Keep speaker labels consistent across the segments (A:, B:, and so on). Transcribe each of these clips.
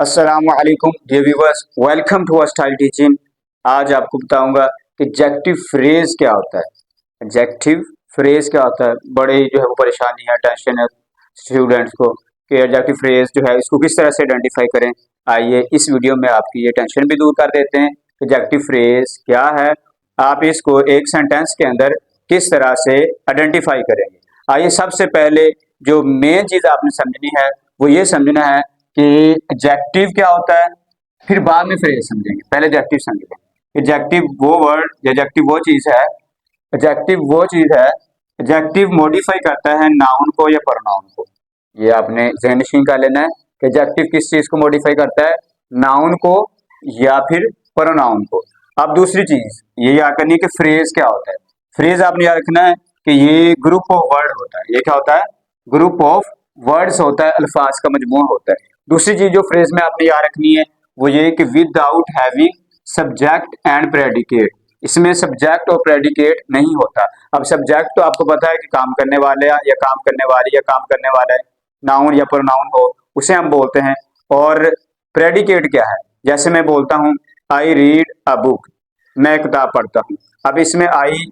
A: अस्सलामुअलैकुम dear viewers, welcome to style teaching. आज आपको बताऊंगा कि एडजेक्टिव फ्रेज क्या होता है। एडजेक्टिव फ्रेज क्या होता है, बड़े जो है वो परेशानी है, टेंशन है स्टूडेंट्स को कि एडजेक्टिव फ्रेज जो है इसको किस तरह से आइडेंटिफाई करें। आइए इस वीडियो में आपकी ये टेंशन भी दूर कर देते हैं। एडजेक्टिव फ्रेज क्या है, आप इसको एक सेंटेंस के अंदर किस तरह से आइडेंटिफाई करेंगे। आइए सबसे पहले जो मेन चीज आपने समझनी है वो ये समझना है कि एडजेक्टिव क्या होता है, फिर बाद में फ्रेज समझेंगे। पहले एडजेक्टिव समझेंगे। एडजेक्टिव वो वर्ड, एडजेक्टिव वो चीज है, एडजेक्टिव वो चीज है, एडजेक्टिव मॉडिफाई करता है नाउन को या प्रोनाउन को। ये आपने ज़हन नशीन कर लेना है कि एडजेक्टिव किस चीज को मॉडिफाई करता है, नाउन को या फिर प्रोनाउन को। अब दूसरी चीज ये याद करनी है कि फ्रेज क्या होता है। फ्रेज आपने याद रखना है कि ये ग्रुप ऑफ वर्ड होता है। ये क्या होता है? ग्रुप ऑफ वर्ड्स होता है, अल्फाज का मजमूआ होता है। दूसरी चीज जो फ्रेज में आपने याद रखनी है वो ये कि without having subject and predicate. इसमें सब्जेक्ट और प्रेडिकेट नहीं होता। अब सब्जेक्ट तो आपको पता है कि काम करने वाले या काम करने वाली या काम करने वाला है, नाउन या प्रोनाउन हो उसे हम बोलते हैं। और प्रेडिकेट क्या है? जैसे मैं बोलता हूँ आई रीड अ बुक, मैं किताब पढ़ता हूँ। अब इसमें आई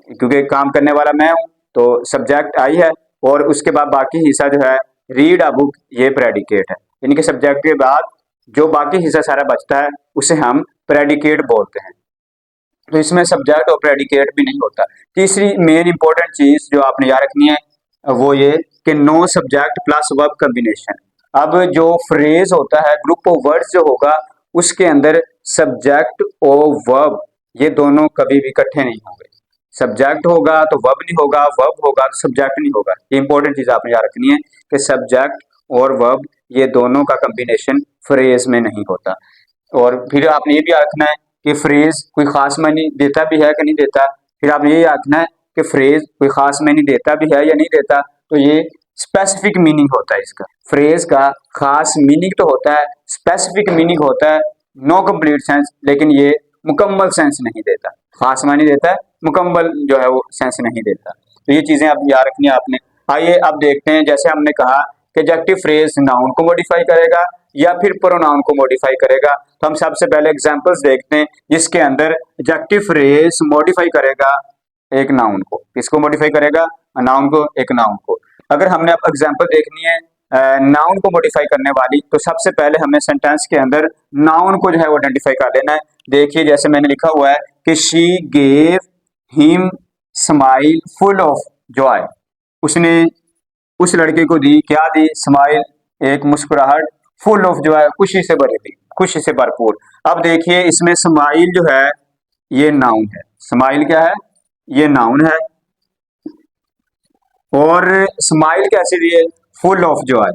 A: क्योंकि काम करने वाला मैं हूँ तो सब्जेक्ट आई है, और उसके बाद बाकी हिस्सा जो है रीड अ बुक ये प्रेडिकेट है। यानी कि सब्जेक्ट के बाद जो बाकी हिस्सा सारा बचता है उसे हम प्रेडिकेट बोलते हैं। तो इसमें सब्जेक्ट और प्रेडिकेट भी नहीं होता। तीसरी मेन इंपॉर्टेंट चीज जो आपने याद रखनी है वो ये कि no subject plus verb combination. अब जो फ्रेज होता है, ग्रुप ऑफ वर्ड्स जो होगा उसके अंदर सब्जेक्ट और वर्ब ये दोनों कभी भी इकट्ठे नहीं होंगे। सब्जेक्ट होगा तो वर्ब नहीं होगा, वर्ब होगा तो सब्जेक्ट नहीं होगा। ये इंपॉर्टेंट चीज आपने याद रखनी है कि सब्जेक्ट और वर्ब ये दोनों का कॉम्बिनेशन फ्रेज में नहीं होता। और फिर आपने ये भी याद रखना है कि फ्रेज कोई खास मायने देता भी है कि नहीं देता। फिर आपने ये याद रखना है कि फ्रेज कोई खास मायने देता भी है या नहीं देता, तो ये स्पेसिफिक मीनिंग होता है इसका। फ्रेज का खास मीनिंग तो होता है, स्पेसिफिक मीनिंग होता है, नो कंप्लीट सेंस, लेकिन ये मुकम्मल सेंस नहीं देता। खास मायने देता है, मुकम्मल जो है वो सेंस नहीं देता। तो ये चीजें आप याद रखनी है आपने। आइए अब देखते हैं, जैसे हमने कहा कि एडजेक्टिव फ्रेज नाउन को मॉडिफाई करेगा या फिर प्रोनाउन को मॉडिफाई करेगा। तो हम सबसे पहले एग्जांपल्स देखते हैं जिसके अंदर एडजेक्टिव फ्रेज मॉडिफाई करेगा एक नाउन को। किसको मॉडिफाई करेगा? नाउन को, एक नाउन को। अगर हमने अब एग्जांपल देखनी है नाउन को मॉडिफाई करने वाली, तो सबसे पहले हमें सेंटेंस के अंदर नाउन को जो है वो आइडेंटिफाई कर लेना है। देखिए जैसे मैंने लिखा हुआ है कि she gave him smile full of Joy. उसने उस लड़के को दी, क्या दी? स्माइल, एक मुस्कुराहट, फुल ऑफ जॉय, खुशी से भरी हुई, खुशी से भरपूर। अब देखिए इसमें स्माइल जो है ये नाउन है। स्माइल क्या है? ये नाउन है। और स्माइल कैसे दिए? Full of Joy,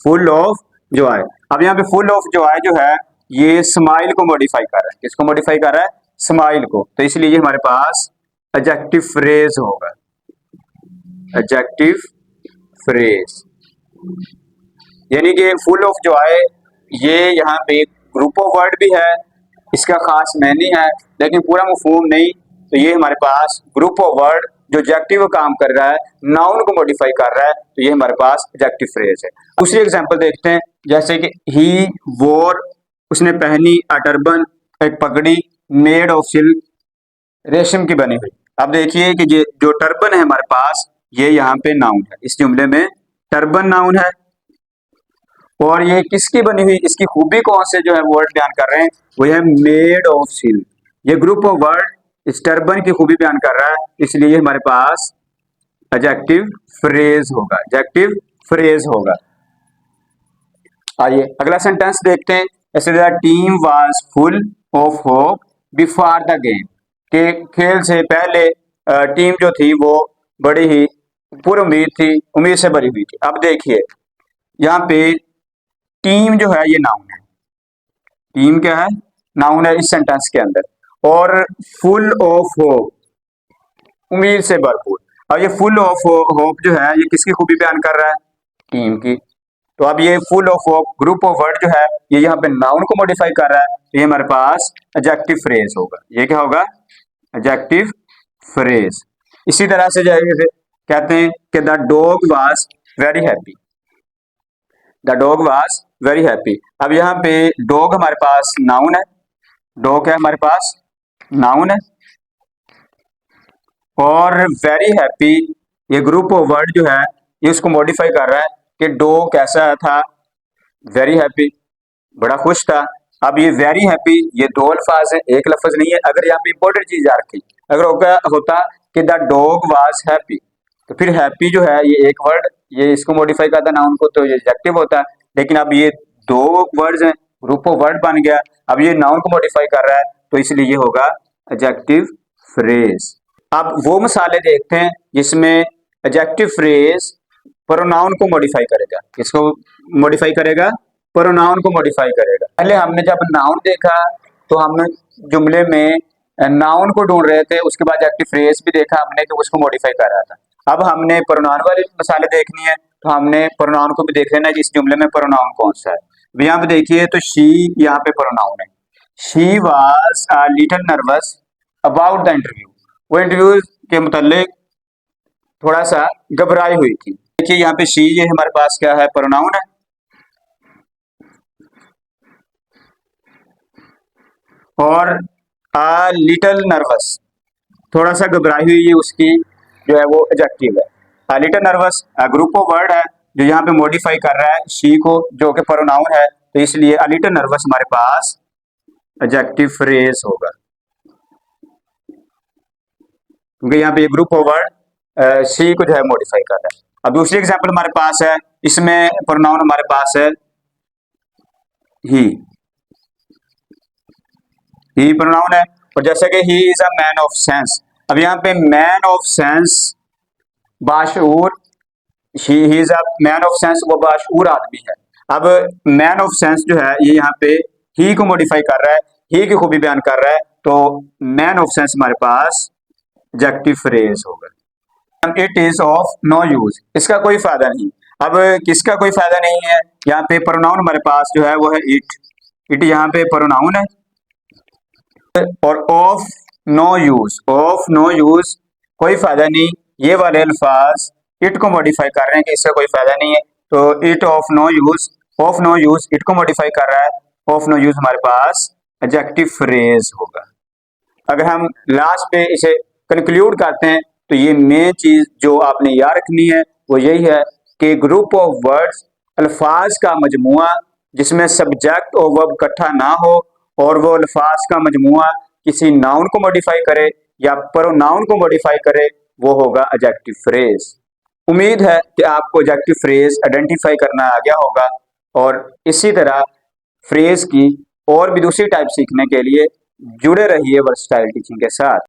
A: full of Joy. अब यहाँ पे फुल ऑफ जॉय जो है ये स्माइल को मॉडिफाई कर रहा है। किसको मॉडिफाई कर रहा है? स्माइल को। तो इसलिए ये हमारे पास एडजेक्टिव फ्रेज होगा। एडजेक्टिव फ्रेज यानी कि फुल ऑफ जॉय ये यहाँ पे ग्रुप ऑफ वर्ड भी है, इसका खास मैनी है लेकिन पूरा मफहूम नहीं। तो ये हमारे पास ग्रुप ऑफ वर्ड जो एडजेक्टिव काम कर रहा है, नाउन को मॉडिफाई कर रहा है, तो ये हमारे पास एडजेक्टिव फ्रेज है। दूसरी एग्जांपल देखते हैं, जैसे कि ही वोर, उसने पहनी, अ टर्बन, एक पगड़ी, मेड ऑफ सिल्क, रेशम की बनी हुई। अब देखिए कि ये जो टर्बन है हमारे पास ये यहाँ पे नाउन है। इस जुमले में टर्बन नाउन है। और ये किसकी बनी हुई, इसकी खूबी कौन से जो है वर्ड बयान कर रहे हैं, वो है मेड ऑफ सिल्क। ये ग्रुप ऑफ वर्ड इस टर्बन की खूबी बयान कर रहा है, इसलिए ये हमारे पास एडजेक्टिव फ्रेज होगा। एडजेक्टिव फ्रेज होगा। आइए अगला सेंटेंस देखते हैं। जैसे the team was full of hope before the game, के खेल से पहले टीम जो थी वो बड़ी ही पूरी उम्मीद थी, उम्मीद से भरी हुई थी। अब देखिए यहाँ पे टीम जो है ये नाउन है। टीम क्या है? नाउन है इस सेंटेंस के अंदर। और फुल ऑफ होप, उम्मीद से भरपूर। और ये फुल ऑफ होप जो है ये किसकी खूबी बयान कर रहा है? टीम की। तो अब ये full of hope group of word जो है ये यहाँ पे नाउन को मॉडिफाई कर रहा है, तो ये हमारे पास एडजेक्टिव फ्रेज होगा। ये क्या होगा? Adjective phrase. इसी तरह से जैसे कहते हैं कि the dog was very happy. The dog was very happy. अब यहाँ पे डॉग हमारे पास नाउन है, डॉग है हमारे पास नाउन है, और वेरी हैप्पी ये ग्रुप ऑफ वर्ड जो है ये उसको मॉडिफाई कर रहा है कि डॉग कैसा था, वेरी हैप्पी, बड़ा खुश था। अब ये वेरी हैप्पी ये दो अल्फाज है, एक लफ्ज नहीं है। अगर यहाँ पे इंपॉर्टेंट चीज आ रखी, अगर होता कि द डॉग वाज हैप्पी, तो फिर हैप्पी जो है ये एक वर्ड, ये इसको मॉडिफाई करता नाउन को, तो ये एडजेक्टिव होता है। लेकिन अब ये दो वर्ड्स हैं, ग्रुप ऑफ वर्ड बन गया, अब ये नाउन को मॉडिफाई कर रहा है, तो इसलिए ये होगा एडजेक्टिव फ्रेज। अब वो मिसालें देखते हैं जिसमें एडजेक्टिव फ्रेज प्रोनाउन को मॉडिफाई करेगा। किसको मॉडिफाई करेगा? प्रोनाउन को मॉडिफाई करेगा। पहले हमने जब नाउन देखा तो हम जुमले में नाउन को ढूंढ रहे थे, उसके बाद एडजेक्टिव फ्रेज भी देखा हमने कि उसको मॉडिफाई कर रहा था। अब हमने प्रोनाउन वाली मिसालें देखनी है, तो हमने प्रोनाउन को भी देख लेना है कि इस जुमले में प्रोनाउन कौन सा है। यहाँ पे देखिए तो शी यहाँ पे प्रोनाउन है। She was a little nervous about the interview, वो इंटरव्यू के मुतालिक थोड़ा सा घबराई हुई थी। देखिए यहाँ पे शी ये हमारे पास क्या है? प्रोनाउन है। और अ लिटिल नर्वस, थोड़ा सा घबराई हुई, ये उसकी जो है वो एडजेक्टिव है। A little nervous group of word है जो यहाँ पे मॉडिफाई कर रहा है शी को, जो कि प्रोनाउन है, तो इसलिए अ लिटिल नर्वस हमारे पास एडजेक्टिव फ्रेज होगा, क्योंकि यहाँ पे ये ग्रुप ऑफ वर्ड शी को जो है मॉडिफाई कर रहा है। अब दूसरी एग्जांपल हमारे पास है, इसमें प्रोनाउन हमारे पास है ही प्रोनाउन है, और जैसे कि he is a man of sense. अब यहाँ पे मैन ऑफ सेंस बाशऊर, he is a man of sense, वो बाशऊर आदमी है। अब मैन ऑफ सेंस जो है ये यहाँ पे ही को मॉडिफाई कर रहा है, ही की खूबी बयान कर रहा है, तो मैन ऑफ सेंस हमारे पास एडजेक्टिव फ्रेज होगा। It is of no use, इसका कोई फायदा नहीं। अब किसका कोई फायदा नहीं है? यहाँ पे प्रोनाउन हमारे पास जो है वो है इट, इट यहाँ पे प्रोनाउन है। और of no use, of no use कोई फायदा नहीं, ये वाले अल्फाज इट को मॉडिफाई कर रहे हैं कि इसका कोई फायदा नहीं है, तो it of no use, of no use it को मॉडिफाई कर रहा है, ऑफ नो यूज हमारे पास एडजेक्टिव फ्रेज होगा। अगर हम लास्ट पे इसे कंक्लूड करते हैं तो ये मेन चीज जो आपने याद रखनी है वो यही है कि ग्रुप ऑफ वर्ड्स अल्फाज का मजमुआ जिसमें सब्जेक्ट और वर्ब इकट्ठा ना हो, और वो अल्फाज का मजमुआ किसी नाउन को मॉडिफाई करे या प्रोनाउन को मॉडिफाई करे, वो होगा एडजेक्टिव फ्रेज। उम्मीद है कि आपको एडजेक्टिव फ्रेज आइडेंटिफाई करना आ गया होगा, और इसी तरह फ्रेज की और भी दूसरी टाइप सीखने के लिए जुड़े रहिए वर्सटाइल टीचिंग के साथ।